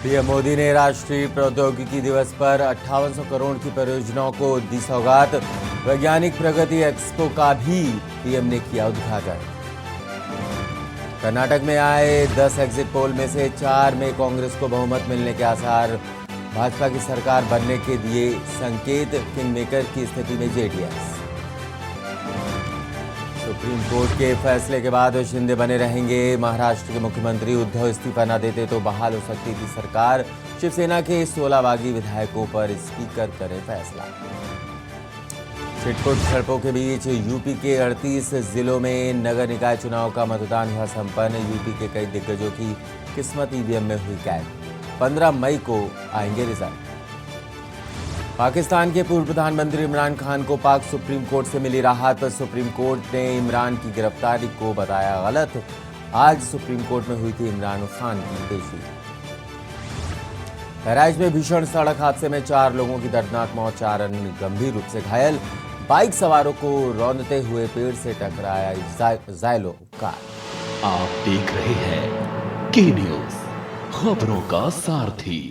PM Modi ने राष्ट्रीय प्रौद्योगिकी दिवस पर 5800 करोड़ की परियोजनाओं को दी सौगात। वैज्ञानिक प्रगति एक्सपो का भी पीएम ने किया उद्घाटन। कर्नाटक में आए 10 एग्जिट पोल में से 4 में कांग्रेस को बहुमत मिलने के आसार। भाजपा की सरकार बनने के दिए संकेत। किंगमेकर की स्थिति में जेडीएस। सुप्रीम कोर्ट के फैसले के बाद शिंदे बने रहेंगे। महाराष्ट्र के मुख्यमंत्री उद्धव इस्तीफा न देते तो बहाल हो सकती थी सरकार। शिवसेना के 16 बागी विधायकों पर स्पीकर करे फैसला। छिटपुट झड़पों के बीच यूपी के 38 जिलों में नगर निकाय चुनाव का मतदान हुआ संपन्न। यूपी के कई दिग्गजों की किस्मत ईवीएम में हुई कैद। 15 मई को आएंगे रिजल्ट। पाकिस्तान के पूर्व प्रधानमंत्री इमरान खान को पाक सुप्रीम कोर्ट से मिली राहत। सुप्रीम कोर्ट ने इमरान की गिरफ्तारी को बताया गलत। आज सुप्रीम कोर्ट में हुई थी इमरान खान की पेशी। बहराइच में भीषण सड़क हादसे में 4 लोगों की दर्दनाक मौत, 4 अन्य गंभीर रूप से घायल। बाइक सवारों को रौंदते हुए पेड़ से टकराया जायलो कार। आप देख रहे हैं के न्यूज, खबरों का सारथी।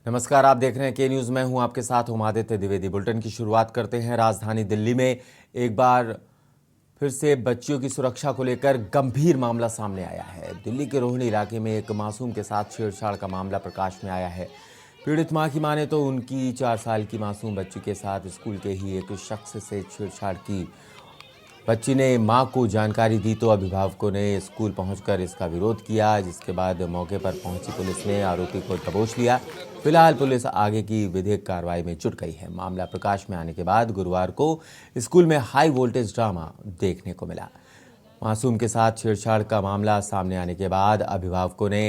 नमस्कार, आप देख रहे हैं के न्यूज। मैं हूं आपके साथ आदित्य द्विवेदी। बुलेटिन की शुरुआत करते हैं। राजधानी दिल्ली में एक बार फिर से बच्चियों की सुरक्षा को लेकर गंभीर मामला सामने आया है। दिल्ली के रोहिणी इलाके में एक मासूम के साथ छेड़छाड़ का मामला प्रकाश में आया है। पीड़ित मां की माने तो उनकी 4 साल की मासूम बच्ची के साथ स्कूल के ही एक शख्स से छेड़छाड़ की। बच्ची ने मां को जानकारी दी तो अभिभावकों ने स्कूल पहुंचकर इसका विरोध किया, जिसके बाद मौके पर पहुंची पुलिस ने आरोपी को दबोच लिया। फिलहाल पुलिस आगे की विधिक कार्रवाई में जुट गई है। मामला प्रकाश में आने के बाद गुरुवार को स्कूल में हाई वोल्टेज ड्रामा देखने को मिला। मासूम के साथ छेड़छाड़ का मामला सामने आने के बाद अभिभावकों ने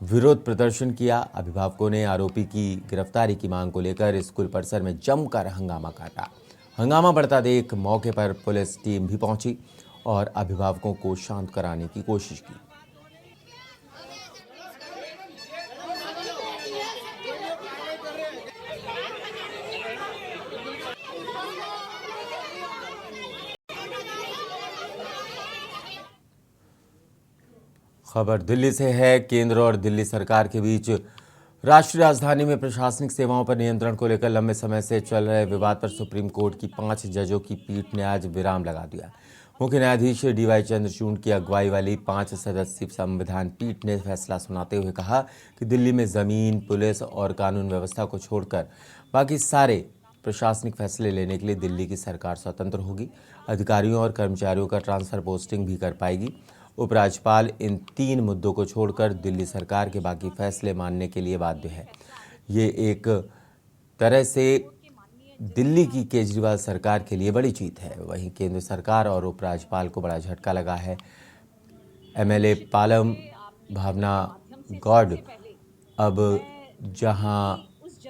विरोध प्रदर्शन किया। अभिभावकों ने आरोपी की गिरफ्तारी की मांग को लेकर स्कूल परिसर में जमकर हंगामा काटा। हंगामा बढ़ता देख मौके पर पुलिस टीम भी पहुंची और अभिभावकों को शांत कराने की कोशिश की। खबर दिल्ली से है। केंद्र और दिल्ली सरकार के बीच राष्ट्रीय राजधानी में प्रशासनिक सेवाओं पर नियंत्रण को लेकर लंबे समय से चल रहे विवाद पर सुप्रीम कोर्ट की 5 जजों की पीठ ने आज विराम लगा दिया। मुख्य न्यायाधीश डीवाई चंद्रचूड़ की अगुवाई वाली 5 सदस्यीय संविधान पीठ ने फैसला सुनाते हुए कहा कि दिल्ली में जमीन, पुलिस और कानून व्यवस्था को छोड़कर बाकी सारे प्रशासनिक फैसले लेने के लिए दिल्ली की सरकार स्वतंत्र होगी। अधिकारियों और कर्मचारियों का ट्रांसफर पोस्टिंग भी कर पाएगी। उपराज्यपाल इन 3 मुद्दों को छोड़कर दिल्ली सरकार के बाकी फैसले मानने के लिए बाध्य है। ये एक तरह से दिल्ली की केजरीवाल सरकार के लिए बड़ी जीत है। वहीं केंद्र सरकार और उपराज्यपाल को बड़ा झटका लगा है। एमएलए पालम भावना गौड़ अब जहां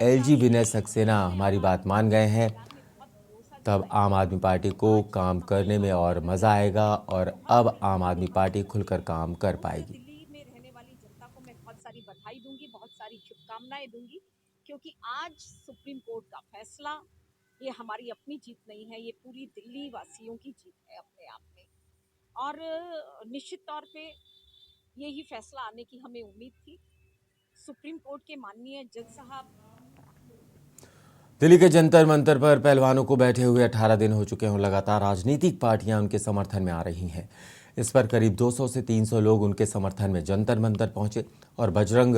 एलजी विनय सक्सेना हमारी बात मान गए हैं, तब आम आदमी पार्टी को काम करने में और मजा आएगा और अब आम आदमी पार्टी खुलकर काम कर पाएगी। दिल्ली में रहने वाली जनता को मैं बहुत सारी बधाई दूंगी, बहुत सारी शुभकामनाएं दूंगी, क्योंकि आज सुप्रीम कोर्ट का फैसला ये हमारी अपनी जीत नहीं है, ये पूरी दिल्ली वासियों की जीत है अपने आप में। और निश्चित तौर पे यही फैसला आने की हमें उम्मीद थी। सुप्रीम कोर्ट के माननीय जज साहब। दिल्ली के जंतर मंतर पर पहलवानों को बैठे हुए 18 दिन हो चुके हैं। लगातार राजनीतिक पार्टियां उनके समर्थन में आ रही हैं। इस पर करीब 200 से 300 लोग उनके समर्थन में जंतर मंतर पहुंचे और बजरंग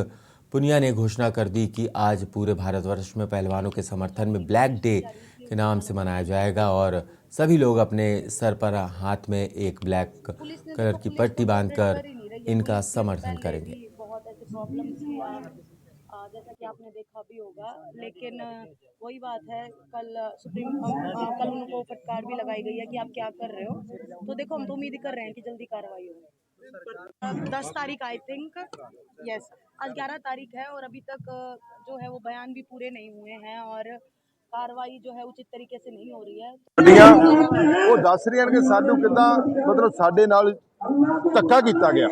पुनिया ने घोषणा कर दी कि आज पूरे भारतवर्ष में पहलवानों के समर्थन में ब्लैक डे के नाम से मनाया जाएगा और सभी लोग अपने सर पर हाथ में एक ब्लैक कलर की पट्टी बांधकर इनका समर्थन करेंगे। जैसा कि आपने देखा भी होगा, लेकिन वही बात है, कल उनको फटकार भी लगाई गई है कि आप क्या कर रहे हो। तो देखो, हम तो उम्मीद कर रहे हैं कि जल्दी कार्रवाई हो। 10 तारीख आई थिंक, यस, आज 11 तारीख है और अभी तक जो है वो बयान भी पूरे नहीं हुए हैं और कार्रवाई जो है उचित तरीके से नहीं हो रही है। ਗੱਡੀਆਂ ਉਹ ਦੱਸ ਰਹੀਆਂ ਕਿ ਸਾਨੂੰ ਕਿੱਦਾਂ ਮਤਲਬ ਸਾਡੇ ਨਾਲ ਧੱਕਾ ਕੀਤਾ ਗਿਆ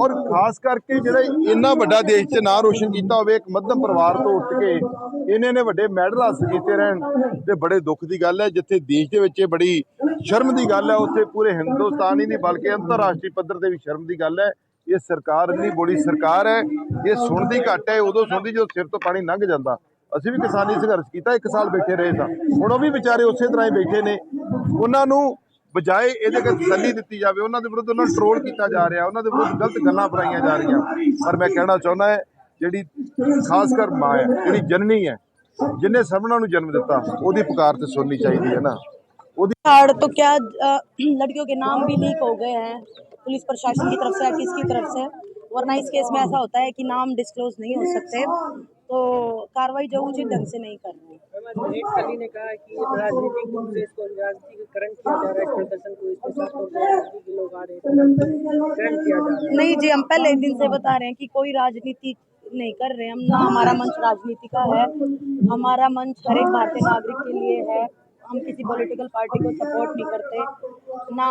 ਔਰ ਖਾਸ ਕਰਕੇ ਜਿਹੜਾ ਇੰਨਾ ਵੱਡਾ ਦੇਸ਼ 'ਚ ਨਾਂ ਰੋਸ਼ਨ ਕੀਤਾ ਹੋਵੇ ਇੱਕ ਮੱਧਮ ਪਰਿਵਾਰ ਤੋਂ ਉੱਠ ਕੇ ਇਹਨਾਂ ਨੇ ਵੱਡੇ ਮੈਡਲ ਹਾਸਲ ਕੀਤੇ ਰਹਿਣ ਤੇ ਬੜੇ ਦੁੱਖ ਦੀ ਗੱਲ ਹੈ। ਜਿੱਥੇ ਦੇਸ਼ ਦੇ ਵਿੱਚ ਇਹ ਬੜੀ ਸ਼ਰਮ ਦੀ ਗੱਲ ਹੈ, ਉੱਥੇ ਪੂਰੇ ਹਿੰਦੁਸਤਾਨ ਹੀ ਨਹੀਂ ਬਲਕਿ ਅੰਤਰਰਾਸ਼ਟਰੀ ਪੱਧਰ ਤੇ ਵੀ ਸ਼ਰਮ ਦੀ ਗੱਲ ਹੈ। ਇਹ ਸਰਕਾਰ ਨਹੀਂ ਬੋਲੀ ਸਰਕਾਰ ਹੈ, ਇਹ ਸੁਣਦੀ ਘੱਟ ਹੈ। ਉਦੋਂ ਸੁਣਦੀ ਜਦੋਂ ਸਿਰ ਤੋਂ ਪਾਣੀ ਲੰਘ ਜਾਂਦਾ। ਅਸੀਂ ਵੀ ਕਿਸਾਨੀ ਸੰਘਰਸ਼ ਕੀਤਾ, 1 ਸਾਲ ਬੈਠੇ ਰਹੇ ਸਾਂ, ਹੁਣ ਉਹ ਵੀ ਵਿਚਾਰੇ ਉਸੇ ਤਰ੍ਹਾਂ ਹੀ ਬੈਠੇ ਨੇ। ਉਹਨਾਂ ਨੂੰ ਬਜਾਏ ਇਹਦੇ ਕਿ ਤਸੱਲੀ ਦਿੱਤੀ ਜਾਵੇ, ਉਹਨਾਂ ਦੇ ਵਿਰੁੱਧ ਉਹਨਾਂ ਨੂੰ ਟਰੋਲ ਕੀਤਾ ਜਾ ਰਿਹਾ, ਉਹਨਾਂ ਦੇ ਵਿਰੁੱਧ ਗਲਤ ਗੱਲਾਂ ਬਣਾਈਆਂ ਜਾ ਰਹੀਆਂ। ਪਰ ਮੈਂ ਕਹਿਣਾ ਚਾਹੁੰਦਾ ਹੈ, ਜਿਹੜੀ ਖਾਸ ਕਰ ਮਾਂ ਹੈ, ਜਿਹੜੀ ਜਨਨੀ ਹੈ, जिन्हें सबना नु जन्म दिता, ओदी पुकार तो सुननी चाहिए है ना। कार्ड तो क्या लड़कियों के नाम भी लीक हो गए हैं पुलिस प्रशासन की तरफ से या किसकी तरफ से, वरना इस केस में ऐसा होता है कि नाम डिस्क्लोज नहीं हो सकते, तो कार्रवाई जो उचित ढंग से नहीं कर रही। कली ने कहा कि राजनीतिक रूप से इसको राजनीतिकरण किया जा रहा है, प्रदर्शन को इसके साथ राजनीतिक लोग आ रहे हैं, किया जा रहा है। नहीं जी, हम पहले दिन से बता रहे हैं कि कोई राजनीति नहीं कर रहे हम ना, हमारा मंच राजनीति का है, हमारा मंच हर एक भारतीय नागरिक के लिए है। हम किसी पॉलिटिकल पार्टी को सपोर्ट नहीं करते ना,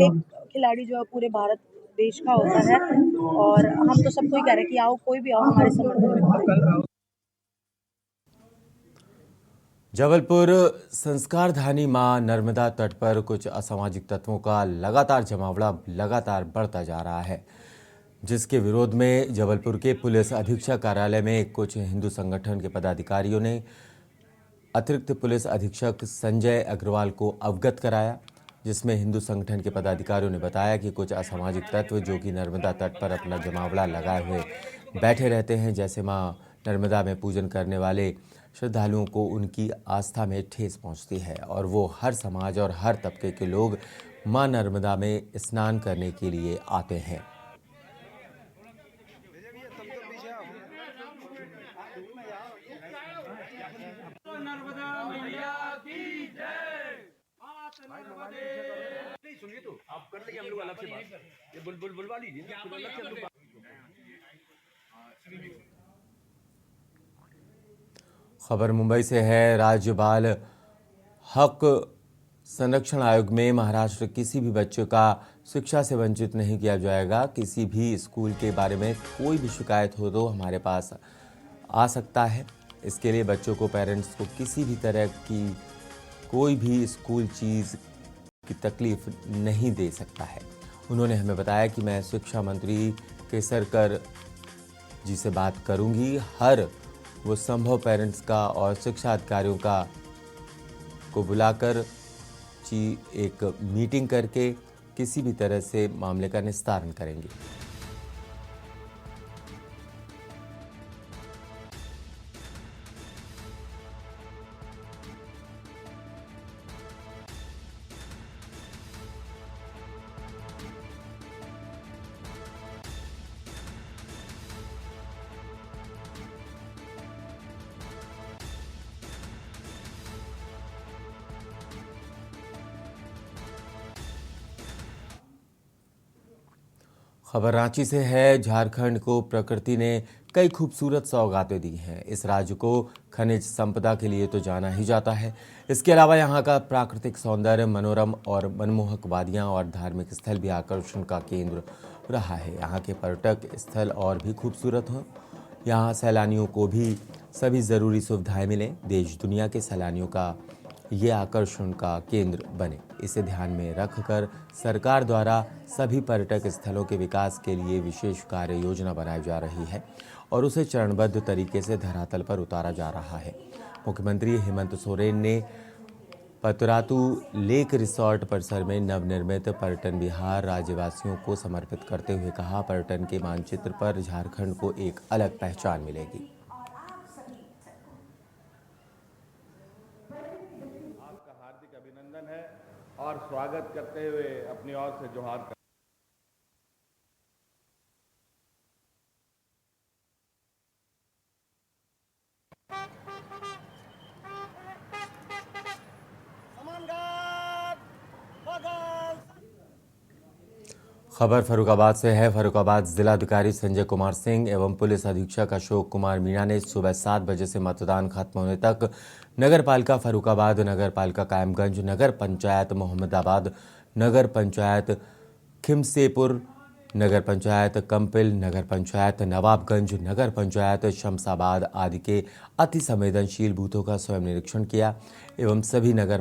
एक खिलाड़ी जो है पूरे भारत देश का होता है, और हम तो सबको ही कह रहे हैं कि आओ, कोई भी आओ हमारे समर्थन में। जबलपुर संस्कारधानी मां नर्मदा तट पर कुछ असामाजिक तत्वों का लगातार जमावड़ा लगातार बढ़ता जा रहा है, जिसके विरोध में जबलपुर के पुलिस अधीक्षक कार्यालय में कुछ हिंदू संगठन के पदाधिकारियों ने अतिरिक्त पुलिस अधीक्षक संजय अग्रवाल को अवगत कराया, जिसमें हिंदू संगठन के पदाधिकारियों ने बताया कि कुछ असामाजिक तत्व जो कि नर्मदा तट पर अपना जमावड़ा लगाए हुए बैठे रहते हैं, जैसे मां नर्मदा में पूजन करने वाले श्रद्धालुओं को उनकी आस्था में ठेस पहुंचती है और वो हर समाज और हर तबके के लोग मां नर्मदा में स्नान करने के लिए आते हैं। सुनिए तो आप कर लेंगे, हम लोग अलग से बात, ये बुलवा लीजिए ना, अलग से हम लोग खबर मुंबई से है। राज्य बाल हक संरक्षण आयोग में महाराष्ट्र किसी भी बच्चे का शिक्षा से वंचित नहीं किया जाएगा। किसी भी स्कूल के बारे में कोई भी शिकायत हो तो हमारे पास आ सकता है। इसके लिए बच्चों को पेरेंट्स को किसी भी तरह की कोई भी स्कूल चीज़ की तकलीफ नहीं दे सकता है। उन्होंने हमें बताया कि मैं शिक्षा मंत्री केसरकर जी से बात करूंगी, हर वो संभव पेरेंट्स का और शिक्षा अधिकारियों का को बुलाकर एक मीटिंग करके किसी भी तरह से मामले का निस्तारण करेंगे। खबर रांची से है। झारखंड को प्रकृति ने कई खूबसूरत सौगातें दी हैं। इस राज्य को खनिज संपदा के लिए तो जाना ही जाता है। इसके अलावा यहाँ का प्राकृतिक सौंदर्य, मनोरम और मनमोहक वादियाँ और धार्मिक स्थल भी आकर्षण का केंद्र रहा है। यहाँ के पर्यटक स्थल और भी खूबसूरत हों, यहाँ सैलानियों को भी सभी ज़रूरी सुविधाएं मिलें, देश दुनिया के सैलानियों का ये आकर्षण का केंद्र बने। इसे ध्यान में रखकर सरकार द्वारा सभी पर्यटक स्थलों के विकास के लिए विशेष कार्य योजना बनाई जा रही है और उसे चरणबद्ध तरीके से धरातल पर उतारा जा रहा है। मुख्यमंत्री हेमंत सोरेन ने पतरातू लेक रिसोर्ट परिसर में नवनिर्मित पर्यटन विहार राज्यवासियों को समर्पित करते हुए कहा, पर्यटन के मानचित्र पर झारखंड को एक अलग पहचान मिलेगी। हार्दिक अभिनंदन है और स्वागत करते हुए अपनी ओर से जोहार कर खबर फर्रुखाबाद से है। फर्रुखाबाद जिलाधिकारी संजय कुमार सिंह एवं पुलिस अधीक्षक अशोक कुमार मीणा ने सुबह 7 बजे से मतदान खत्म होने तक नगर पालिका फर्रुखाबाद, नगर पालिका कायमगंज, नगर पंचायत मोहम्मदाबाद, नगर पंचायत खिमसेपुर, नगर पंचायत कंपिल, नगर पंचायत नवाबगंज, नगर पंचायत शमशाबाद आदि के अति संवेदनशील बूथों का स्वयं निरीक्षण किया एवं सभी नगर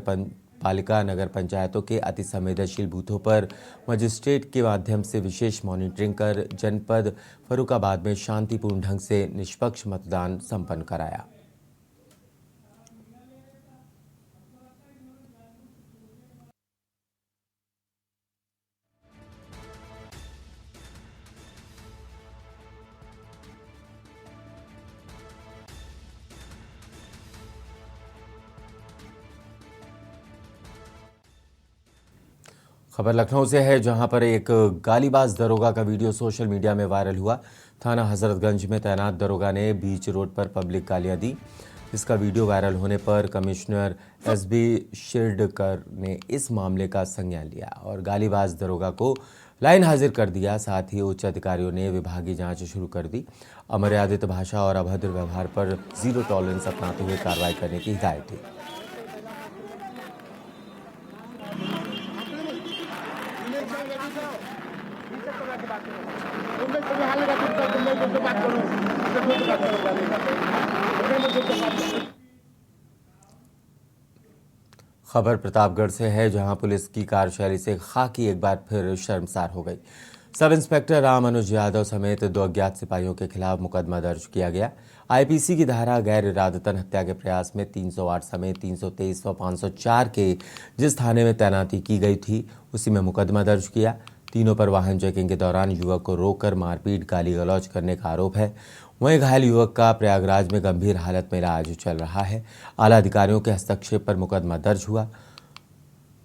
पालिका नगर पंचायतों के अति संवेदनशील बूथों पर मजिस्ट्रेट के माध्यम से विशेष मॉनिटरिंग कर जनपद फर्रुखाबाद में शांतिपूर्ण ढंग से निष्पक्ष मतदान संपन्न कराया। खबर लखनऊ से है, जहां पर एक गालीबाज दरोगा का वीडियो सोशल मीडिया में वायरल हुआ। थाना हजरतगंज में तैनात दरोगा ने बीच रोड पर पब्लिक गालियां दी। इसका वीडियो वायरल होने पर कमिश्नर एसबी शिरडकर ने इस मामले का संज्ञान लिया और गालीबाज दरोगा को लाइन हाजिर कर दिया। साथ ही उच्च अधिकारियों ने विभागीय जांच शुरू कर दी। अमर्यादित भाषा और अभद्र व्यवहार पर जीरो टॉलरेंस अपनाते हुए कार्रवाई करने की हिदायत दी। खबर प्रतापगढ़ से है, जहां पुलिस की कार्यशैली से खाकी एक बार फिर शर्मसार हो गई। सब इंस्पेक्टर राम अनुज यादव समेत 2 अज्ञात सिपाहियों के खिलाफ मुकदमा दर्ज किया गया। आईपीसी की धारा गैर इरादतन हत्या के प्रयास में 308 समेत 323 व 504 के जिस थाने में तैनाती की गई थी उसी में मुकदमा दर्ज किया। तीनों पर वाहन चेकिंग के दौरान युवक को रोककर मारपीट गाली गलौज करने का आरोप है। वहीं घायल युवक का प्रयागराज में गंभीर हालत में इलाज चल रहा है। आला अधिकारियों के हस्तक्षेप पर मुकदमा दर्ज हुआ।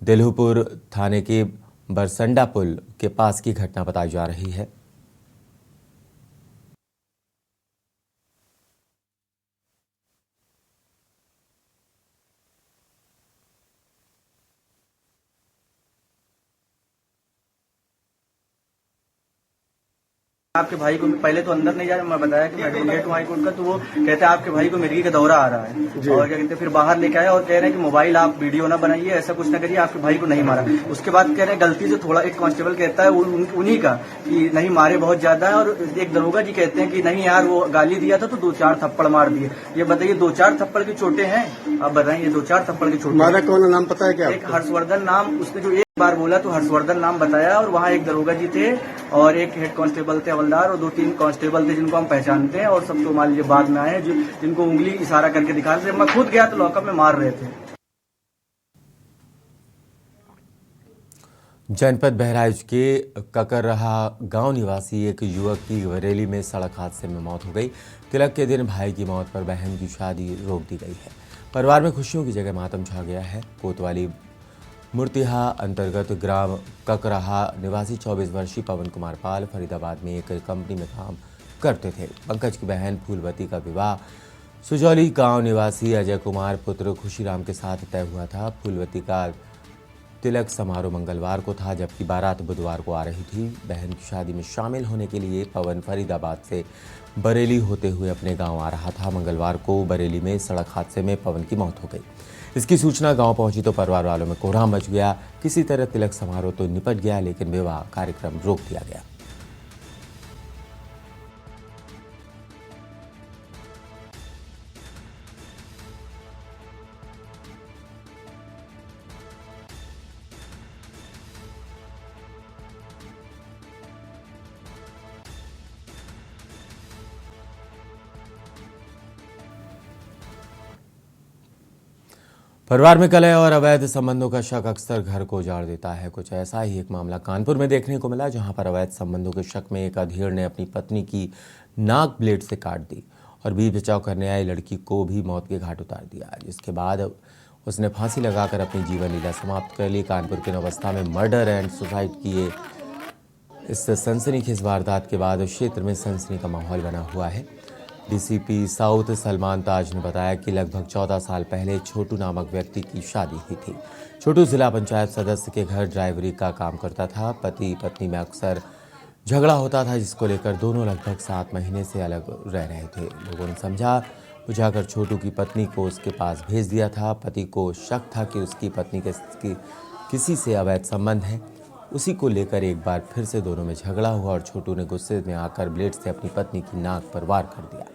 दिल्हुपुर थाने के बरसंडा पुल के पास की घटना बताई जा रही है। आपके भाई को पहले तो अंदर नहीं जा रहा, मैं बताया कि मैं एडवोकेट हूँ हाईकोर्ट का, तो वो कहते हैं आपके भाई को मिर्गी का दौरा आ रहा है और क्या कहते हैं फिर बाहर लेके आए और कह रहे हैं कि मोबाइल आप वीडियो ना बनाइए, ऐसा कुछ ना करिए, आपके भाई को नहीं मारा। उसके बाद कह रहे हैं गलती से थोड़ा एक कांस्टेबल कहता है उन्हीं का कि नहीं मारे बहुत ज्यादा है, और एक दरोगा जी कहते हैं कि नहीं यार वो गाली दिया था तो 2-4 थप्पड़ मार दिए। ये बताइए 2-4 थप्पड़ की चोटें हैं? आप बताइए 2-4 थप्पड़ की चोटें। मारा कौन नाम पता है क्या? एक हर्षवर्धन नाम, उसने जो एक बार बोला तो हर्षवर्धन नाम बताया, और वहाँ एक दरोगा जी थे और एक हेड कांस्टेबल थे हवलदार और 2-3 कांस्टेबल थे जिनको हम पहचानते हैं, और सब तो मान लीजिए बाद में आए जिनको उंगली इशारा करके दिखा रहे थे। मैं खुद गया तो लॉकअप में मार रहे थे। जनपद बहराइच के ककरहा गांव निवासी एक युवक की बरेली में सड़क हादसे में मौत हो गई। तिलक के दिन भाई की मौत पर बहन की शादी रोक दी गई है। परिवार में खुशियों की जगह मातम छा गया है। कोतवाली मूर्तिहा अंतर्गत ग्राम ककरहा निवासी 24 वर्षीय पवन कुमार पाल फरीदाबाद में एक कंपनी में काम करते थे। पंकज की बहन फूलवती का विवाह सुजौली गांव निवासी अजय कुमार पुत्र खुशीराम के साथ तय हुआ था। फूलवती का तिलक समारोह मंगलवार को था, जबकि बारात बुधवार को आ रही थी। बहन की शादी में शामिल होने के लिए पवन फरीदाबाद से बरेली होते हुए अपने गांव आ रहा था। मंगलवार को बरेली में सड़क हादसे में पवन की मौत हो गई। इसकी सूचना गांव पहुंची तो परिवार वालों में कोहराम मच गया। किसी तरह तिलक समारोह तो निपट गया, लेकिन विवाह कार्यक्रम रोक दिया गया। परिवार में कलह और अवैध संबंधों का शक अक्सर घर को उजाड़ देता है। कुछ ऐसा ही एक मामला कानपुर में देखने को मिला, जहां पर अवैध संबंधों के शक में एक अधेड़ ने अपनी पत्नी की नाक ब्लेड से काट दी और बीच बचाव करने आई लड़की को भी मौत के घाट उतार दिया, जिसके बाद उसने फांसी लगाकर अपनी जीवन लीला समाप्त कर ली। कानपुर के नवस्था में मर्डर एंड सुसाइड की इस सनसनीखेज वारदात के बाद क्षेत्र में सनसनी का माहौल बना हुआ है। डीसीपी साउथ सलमान ताज ने बताया कि लगभग 14 साल पहले छोटू नामक व्यक्ति की शादी हुई थी। छोटू जिला पंचायत सदस्य के घर ड्राइवरी का काम करता था। पति पत्नी में अक्सर झगड़ा होता था, जिसको लेकर दोनों लगभग 7 महीने से अलग रह रहे थे। लोगों ने समझा बुझाकर छोटू की पत्नी को उसके पास भेज दिया था। पति को शक था कि उसकी पत्नी के किसी से अवैध संबंध है। उसी को लेकर एक बार फिर से दोनों में झगड़ा हुआ और छोटू ने गुस्से में आकर ब्लेड से अपनी पत्नी की नाक पर वार कर दिया।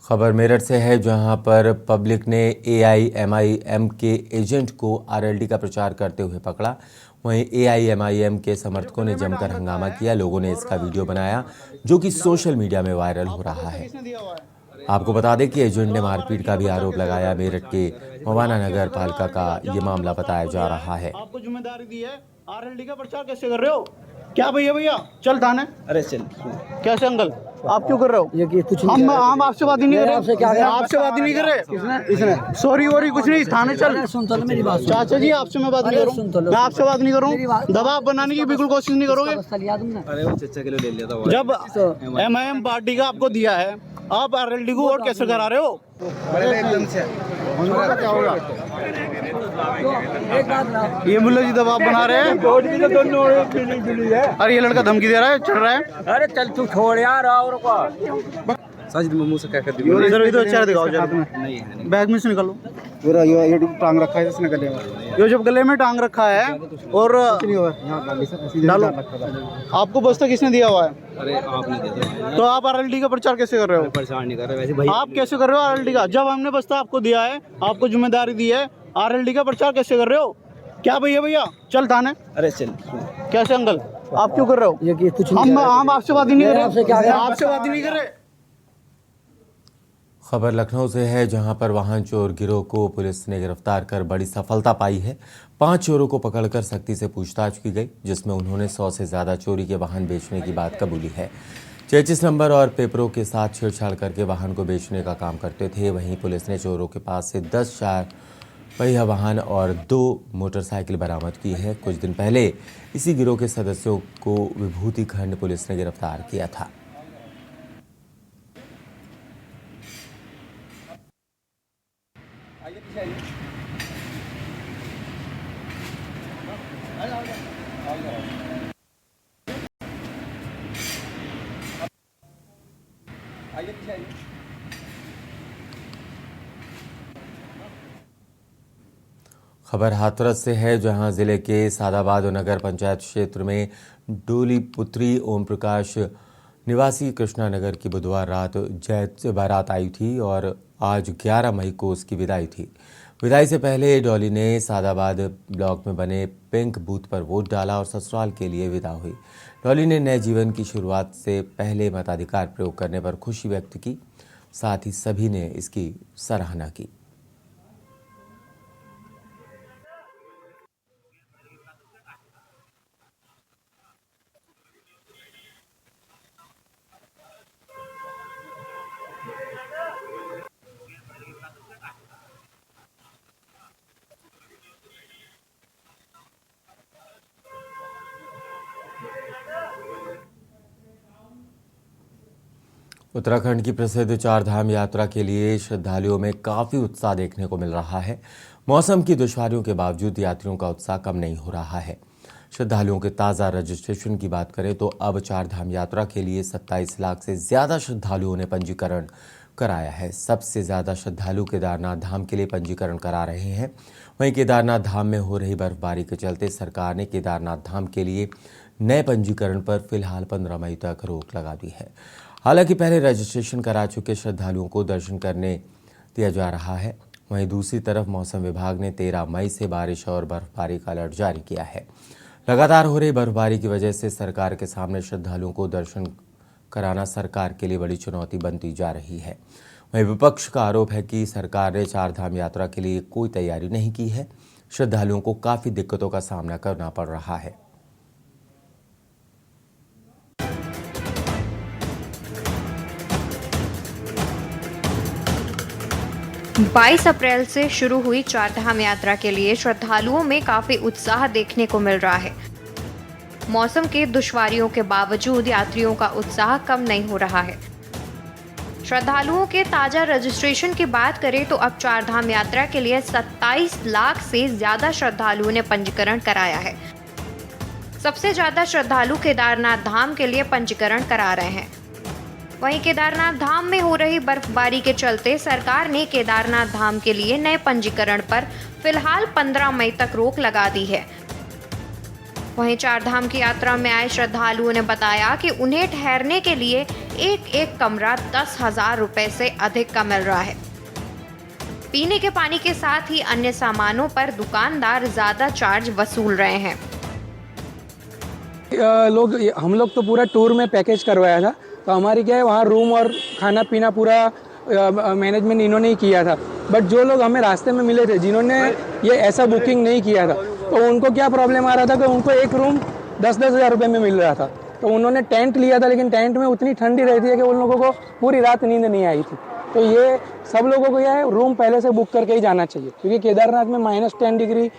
खबर मेरठ से है, जहां पर पब्लिक ने AIMIM के एजेंट को RLD का प्रचार करते हुए पकड़ा। वहीं AIMIM के समर्थकों ने जमकर हंगामा किया। लोगों ने इसका वीडियो बनाया जो कि सोशल मीडिया में वायरल हो रहा है। आपको बता दें कि एजेंट ने मारपीट का भी आरोप लगाया। मेरठ के मवाना नगर पालिका का ये मामला बताया जा रहा है। आपको जिम्मेदारी दी है, RLD का प्रचार कैसे कर रहे हो? क्या भैया चल थाने। अरे चल कैसे अंकल, आप क्यों कर रहे हो? ये कुछ हम आपसे बात ही नहीं कर रहे। आपसे बात ही नहीं कर रहे। इसने सॉरी वोरी कुछ नहीं, थाने चल। सुन तो मेरी बात। चाचा जी आपसे मैं बात नहीं करूँ, मैं आपसे बात नहीं करूँ। दबाव बनाने की बिल्कुल कोशिश नहीं करोगे। अरे वो चचा के लिए ले लिया था। जब MIM पार्टी का आपको दिया है, आप RLD को और कैसे करा रहे हो? एकदम से क्या होगा? ये मुल्ला जी दबाव बना रहे हैं। अरे ये लड़का धमकी दे रहा है, चढ़ रहा है। अरे चल तू छोड़ यार। और साजिद मम्मू से क्या कर दिया? इधर चेहरा दिखाओ जरा। नहीं है, बैग में से निकालो। पूरा ये टांग रखा है इसने गले में। ये जब गले में टांग रखा है और डालो। आपको बस्ता किसने दिया हुआ है? अरे आपने दिया। तो आप RLD का प्रचार कैसे कर रहे हो? प्रचार नहीं कर रहे वैसे भाई। आप कैसे कर रहे हो RLD का? जब हमने बस्ता आपको दिया है, आपको जिम्मेदारी दी है, RLD का प्रचार कैसे कर रहे हो? क्या भैया चल थाने। अरे चल कैसे अंकल, आप क्यों कर रहे हो? ये कुछ हम आपसे बात ही नहीं कर रहे। आपसे बात ही नहीं कर रहे। खबर लखनऊ से है, जहां पर वाहन चोर गिरोह को पुलिस ने गिरफ्तार कर बड़ी सफलता पाई है। 5 चोरों को पकड़कर सख्ती से पूछताछ की गई, जिसमें उन्होंने 100 से ज्यादा चोरी के वाहन बेचने की बात कबूली है। 33 नंबर और पेपरों के साथ छेड़छाड़ करके वाहन को बेचने का काम करते थे। वहीं पुलिस ने चोरों के पास से 10 4 पहिया वाहन और 2 मोटरसाइकिल बरामद की है। कुछ दिन पहले इसी गिरोह के सदस्यों को विभूति खंड पुलिस ने गिरफ्तार किया था। खबर हाथरस से है, जहां जिले के सादाबाद और नगर पंचायत क्षेत्र में डोली पुत्री ओम प्रकाश निवासी कृष्णा नगर की बुधवार रात जैत से बारात आई थी और आज 11 मई को उसकी विदाई थी। विदाई से पहले डॉली ने सादाबाद ब्लॉक में बने पिंक बूथ पर वोट डाला और ससुराल के लिए विदा हुई। डॉली ने नए जीवन की शुरुआत से पहले मताधिकार प्रयोग करने पर खुशी व्यक्त की। साथ ही सभी ने इसकी सराहना की। उत्तराखंड की प्रसिद्ध चारधाम यात्रा के लिए श्रद्धालुओं में काफी उत्साह देखने को मिल रहा है। मौसम की दुश्वारियों के बावजूद यात्रियों का उत्साह कम नहीं हो रहा है। श्रद्धालुओं के ताज़ा रजिस्ट्रेशन की बात करें तो अब चारधाम यात्रा के लिए 27 लाख से ज़्यादा श्रद्धालुओं ने पंजीकरण कराया है। सबसे ज़्यादा श्रद्धालु केदारनाथ धाम के लिए पंजीकरण करा रहे हैं। वहीं केदारनाथ धाम में हो रही बर्फबारी के चलते सरकार ने केदारनाथ धाम के लिए नए पंजीकरण पर फिलहाल 15 मई तक रोक लगा दी है। हालांकि पहले रजिस्ट्रेशन करा चुके श्रद्धालुओं को दर्शन करने दिया जा रहा है। वहीं दूसरी तरफ मौसम विभाग ने 13 मई से बारिश और बर्फबारी का अलर्ट जारी किया है। लगातार हो रही बर्फबारी की वजह से सरकार के सामने श्रद्धालुओं को दर्शन कराना सरकार के लिए बड़ी चुनौती बनती जा रही है। वहीं विपक्ष का आरोप है कि सरकार ने चारधाम यात्रा के लिए कोई तैयारी नहीं की है। श्रद्धालुओं को काफी दिक्कतों का सामना करना पड़ रहा है। 22 अप्रैल से शुरू हुई चारधाम यात्रा के लिए श्रद्धालुओं में काफी उत्साह देखने को मिल रहा है। मौसम के दुश्वारियों के बावजूद यात्रियों का उत्साह कम नहीं हो रहा है। श्रद्धालुओं के ताजा रजिस्ट्रेशन की बात करें तो अब चारधाम यात्रा के लिए 27 लाख से ज्यादा श्रद्धालुओं ने पंजीकरण कराया है। सबसे ज्यादा श्रद्धालु केदारनाथ धाम के लिए पंजीकरण करा रहे हैं। वहीं केदारनाथ धाम में हो रही बर्फबारी के चलते सरकार ने केदारनाथ धाम के लिए नए पंजीकरण पर फिलहाल 15 मई तक रोक लगा दी है। वहीं चारधाम की यात्रा में आए श्रद्धालुओं ने बताया कि उन्हें ठहरने के लिए एक कमरा 10,000 रुपए से अधिक का मिल रहा है। पीने के पानी के साथ ही अन्य सामानों पर दुकानदार ज्यादा चार्ज वसूल रहे हैं। हम लोग तो पूरा टूर में पैकेज करवाया था, तो हमारी क्या है वहाँ रूम और खाना पीना पूरा मैनेजमेंट इन्होंने ही किया था। बट जो लोग हमें रास्ते में मिले थे जिन्होंने ये ऐसा बुकिंग नहीं किया था, तो उनको क्या प्रॉब्लम आ रहा था कि उनको एक रूम 10-10 हज़ार रुपये में मिल रहा था। तो उन्होंने टेंट लिया था, लेकिन टेंट में उतनी ठंडी रहती है कि उन लोगों को पूरी रात नींद नहीं आई थी। तो ये सब लोगों को यह है रूम पहले से बुक करके ही जाना चाहिए, क्योंकि केदारनाथ में -10 डिग्री,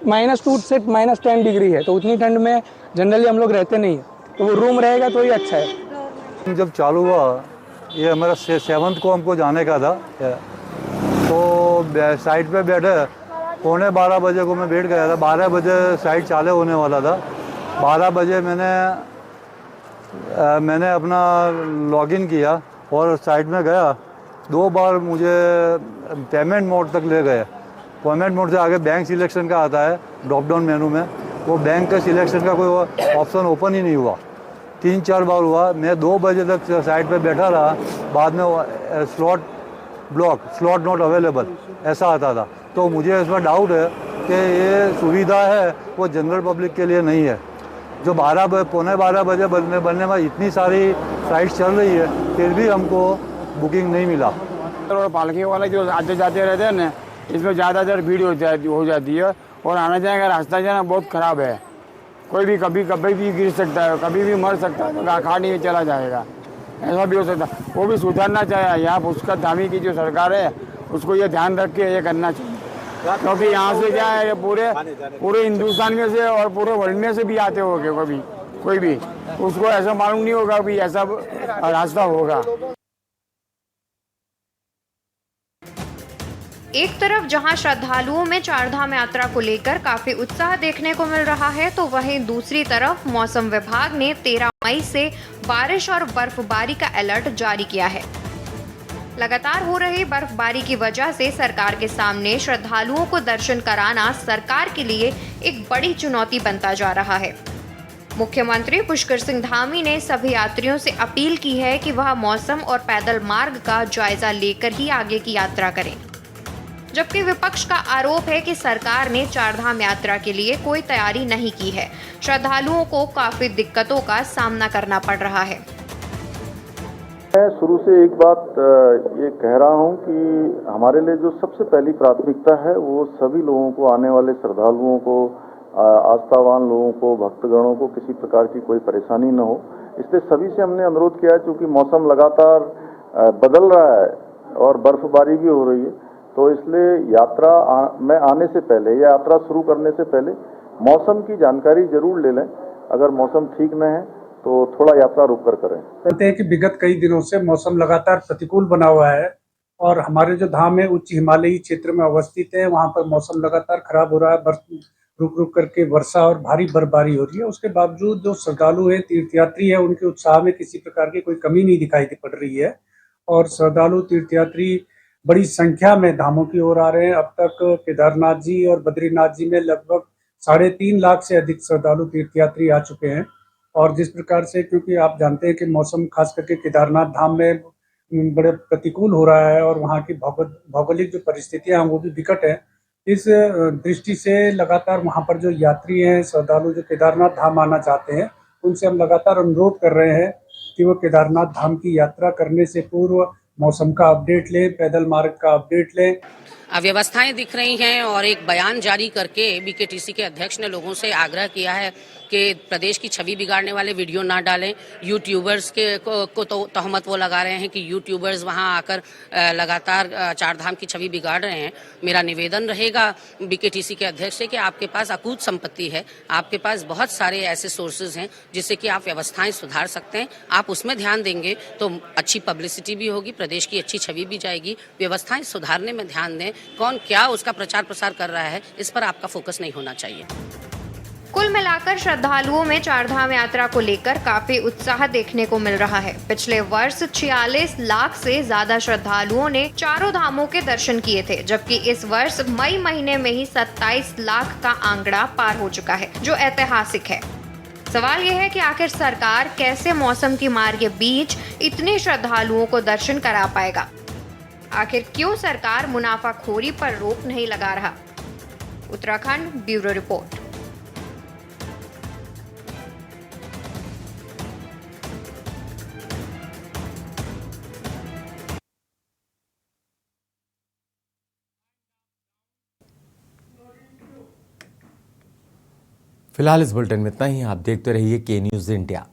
-2 से -10 डिग्री है, तो उतनी ठंड में जनरली हम लोग रहते नहीं है, तो वो रूम रहेगा तो ही अच्छा है। जब चालू हुआ ये हमारा 7th को हमको जाने का था, तो साइड पे बैठे 11:15 बजे को मैं बैठ गया था। 12 बजे साइड चालू होने वाला था। 12 बजे मैंने अपना लॉगिन किया और साइड में गया। 2 बार मुझे पेमेंट मोड तक ले गए। पेमेंट मोड से आगे बैंक सिलेक्शन का आता है ड्रॉप डाउन मेनू में, वो बैंक का सिलेक्शन का कोई ऑप्शन ओपन ही नहीं हुआ। 3-4 बार हुआ। मैं 2 बजे तक साइड पे बैठा रहा। बाद में स्लॉट नॉट अवेलेबल ऐसा आता था। तो मुझे इसमें डाउट है कि ये सुविधा है वो जनरल पब्लिक के लिए नहीं है। जो 12 बजे बनने में इतनी सारी फ्लाइट चल रही है, फिर भी हमको बुकिंग नहीं मिला। और पालकी वाले जो आते जाते रहते हैं ना, इसमें ज़्यादातर भीड़ हो जाती है और आना जाने का रास्ता जो है ना बहुत ख़राब है। कोई भी कभी भी गिर सकता है, कभी भी मर सकता है, तो खाड़ी में चला जाएगा, ऐसा भी हो सकता है। वो भी सुधारना चाहिए। यहाँ पुष्कर धामी की जो सरकार है उसको ये ध्यान रख के ये करना चाहिए, क्योंकि यहाँ से क्या है पूरे हिंदुस्तान में से और पूरे वर्ल्ड में से भी आते होंगे, कोई भी उसको ऐसा मालूम नहीं होगा भी ऐसा रास्ता होगा। एक तरफ जहां श्रद्धालुओं में चारधाम यात्रा को लेकर काफी उत्साह देखने को मिल रहा है, तो वहीं दूसरी तरफ मौसम विभाग ने 13 मई से बारिश और बर्फबारी का अलर्ट जारी किया है। लगातार हो रही बर्फबारी की वजह से सरकार के सामने श्रद्धालुओं को दर्शन कराना सरकार के लिए एक बड़ी चुनौती बनता जा रहा है। मुख्यमंत्री पुष्कर सिंह धामी ने सभी यात्रियों से अपील की है कि वह मौसम और पैदल मार्ग का जायजा लेकर ही आगे की यात्रा करें। जबकि विपक्ष का आरोप है कि सरकार ने चारधाम यात्रा के लिए कोई तैयारी नहीं की है। श्रद्धालुओं को काफी दिक्कतों का सामना करना पड़ रहा है। मैं शुरू से एक बात ये कह रहा हूं कि हमारे लिए जो सबसे पहली प्राथमिकता है वो सभी लोगों को, आने वाले श्रद्धालुओं को, आस्थावान लोगों को, भक्तगणों को किसी प्रकार की कोई परेशानी न हो, इसलिए सभी से हमने अनुरोध किया है। क्योंकि मौसम लगातार बदल रहा है और बर्फबारी भी हो रही है, तो इसलिए यात्रा में आने से पहले या यात्रा शुरू करने से पहले मौसम की जानकारी जरूर ले लें। अगर मौसम ठीक न है तो थोड़ा यात्रा रुक कर करें। कहते हैं कि विगत कई दिनों से मौसम लगातार प्रतिकूल बना हुआ है और हमारे जो धाम है उच्च हिमालयी क्षेत्र में अवस्थित है, वहाँ पर मौसम लगातार खराब हो रहा है। रुक रुक करके वर्षा और भारी बर्फबारी हो रही है। उसके बावजूद जो श्रद्धालु है, तीर्थयात्री है, उनके उत्साह में किसी प्रकार की कोई कमी नहीं दिखाई पड़ रही है और श्रद्धालु तीर्थयात्री बड़ी संख्या में धामों की ओर आ रहे हैं। अब तक केदारनाथ जी और बद्रीनाथ जी में लगभग 3.5 लाख से अधिक श्रद्धालु तीर्थयात्री आ चुके हैं। और जिस प्रकार से, क्योंकि आप जानते हैं कि मौसम खास करके केदारनाथ धाम में बड़े प्रतिकूल हो रहा है और वहाँ की भौगोलिक जो परिस्थितियां हैं वो भी विकट है। इस दृष्टि से लगातार वहाँ पर जो यात्री हैं, श्रद्धालु जो केदारनाथ धाम आना चाहते हैं, उनसे हम लगातार अनुरोध कर रहे हैं कि वो केदारनाथ धाम की यात्रा करने से पूर्व मौसम का अपडेट लें, पैदल मार्ग का अपडेट लें। व्यवस्थाएं दिख रही हैं और एक बयान जारी करके बीकेटीसी के अध्यक्ष ने लोगों से आग्रह किया है कि प्रदेश की छवि बिगाड़ने वाले वीडियो ना डालें। यूट्यूबर्स को तो तहमत वो लगा रहे हैं कि यूट्यूबर्स वहां आकर लगातार चारधाम की छवि बिगाड़ रहे हैं। मेरा निवेदन रहेगा बीकेटीसी के अध्यक्ष से कि आपके पास अकूत संपत्ति है, आपके पास बहुत सारे ऐसे सोर्सेज हैं जिससे कि आप व्यवस्थाएं सुधार सकते हैं। आप उसमें ध्यान देंगे तो अच्छी पब्लिसिटी भी होगी, प्रदेश की अच्छी छवि भी जाएगी। व्यवस्थाएं सुधारने में ध्यान दें। कौन क्या उसका प्रचार प्रसार कर रहा है, इस पर आपका फोकस नहीं होना चाहिए। कुल मिलाकर श्रद्धालुओं में चारधाम यात्रा को लेकर काफी उत्साह देखने को मिल रहा है। पिछले वर्ष 46 लाख से ज्यादा श्रद्धालुओं ने चारों धामों के दर्शन किए थे, जबकि इस वर्ष मई महीने में ही 27 लाख का आंकड़ा पार हो चुका है, जो ऐतिहासिक है। सवाल यह है कि आखिर सरकार कैसे मौसम की मार के बीच इतने श्रद्धालुओं को दर्शन करा पाएगा। आखिर क्यों सरकार मुनाफाखोरी पर रोक नहीं लगा रहा। Uttarakhand bureau report. फिलहाल इस बुलेटिन में इतना ही। आप देखते रहिए के न्यूज़ इंडिया।